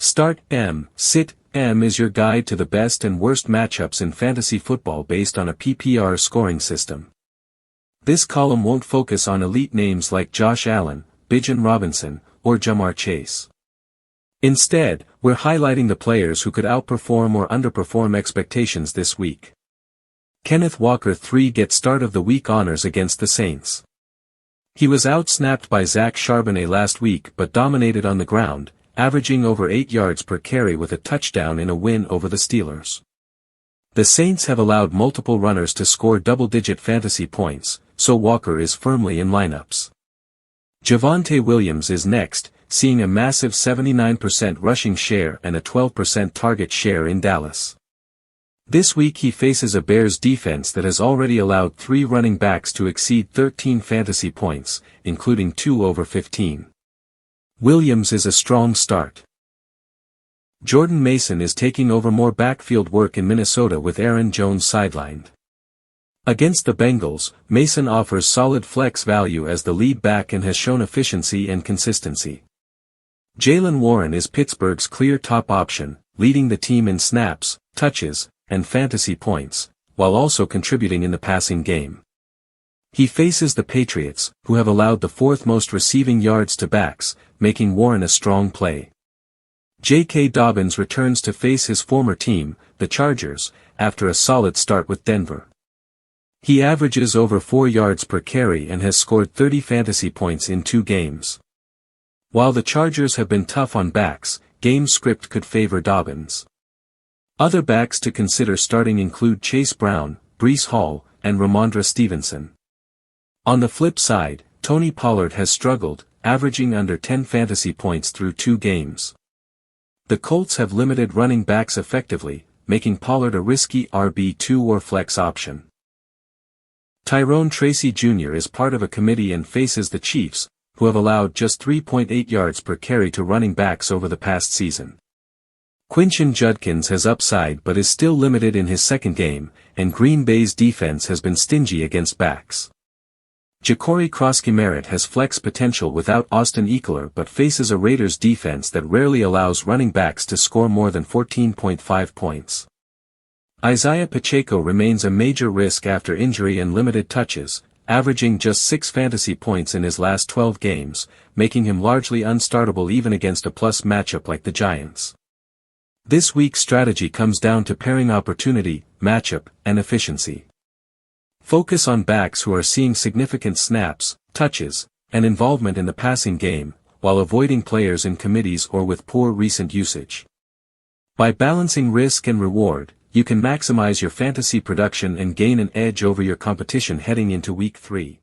Start M, Sit M is your guide to the best and worst matchups in fantasy football based on a PPR scoring system. This column won't focus on elite names like Josh Allen, Bijan Robinson, or Jamar Chase. Instead, we're highlighting the players who could outperform or underperform expectations this week. Kenneth Walker III gets start of the week honors against the Saints. He was outsnapped by Zach Charbonnet last week but dominated on the ground, averaging over 8 yards per carry with a touchdown in a win over the Steelers. The Saints have allowed multiple runners to score double-digit fantasy points, so Walker is firmly in lineups. Javonte Williams is next, seeing a massive 79% rushing share and a 12% target share in Dallas. This week he faces a Bears defense that has already allowed 3 running backs to exceed 13 fantasy points, including 2 over 15. Williams is a strong start. Jordan Mason is taking over more backfield work in Minnesota with Aaron Jones sidelined. Against the Bengals, Mason offers solid flex value as the lead back and has shown efficiency and consistency. Jaylen Warren is Pittsburgh's clear top option, leading the team in snaps, touches, and fantasy points, while also contributing in the passing game. He faces the Patriots, who have allowed the 4th most receiving yards to backs, making Warren a strong play. J.K. Dobbins returns to face his former team, the Chargers, after a solid start with Denver. He averages over 4 yards per carry and has scored 30 fantasy points in 2 games. While the Chargers have been tough on backs, game script could favor Dobbins. Other backs to consider starting include Chase Brown, Breece Hall, and Ramondre Stevenson. On the flip side, Tony Pollard has struggled, averaging under 10 fantasy points through 2 games. The Colts have limited running backs effectively, making Pollard a risky RB2 or flex option. Tyrone Tracy Jr. is part of a committee and faces the Chiefs, who have allowed just 3.8 yards per carry to running backs over the past season. Quinshon Judkins has upside but is still limited in his second game, and Green Bay's defense has been stingy against backs. Ja'Cory Krosky-Merritt has flex potential without Austin Ekeler but faces a Raiders defense that rarely allows running backs to score more than 14.5 points. Isaiah Pacheco remains a major risk after injury and limited touches, averaging just 6 fantasy points in his last 12 games, making him largely unstartable even against a plus matchup like the Giants. This week's strategy comes down to pairing opportunity, matchup, and efficiency. Focus on backs who are seeing significant snaps, touches, and involvement in the passing game, while avoiding players in committees or with poor recent usage. By balancing risk and reward, you can maximize your fantasy production and gain an edge over your competition heading into Week 3.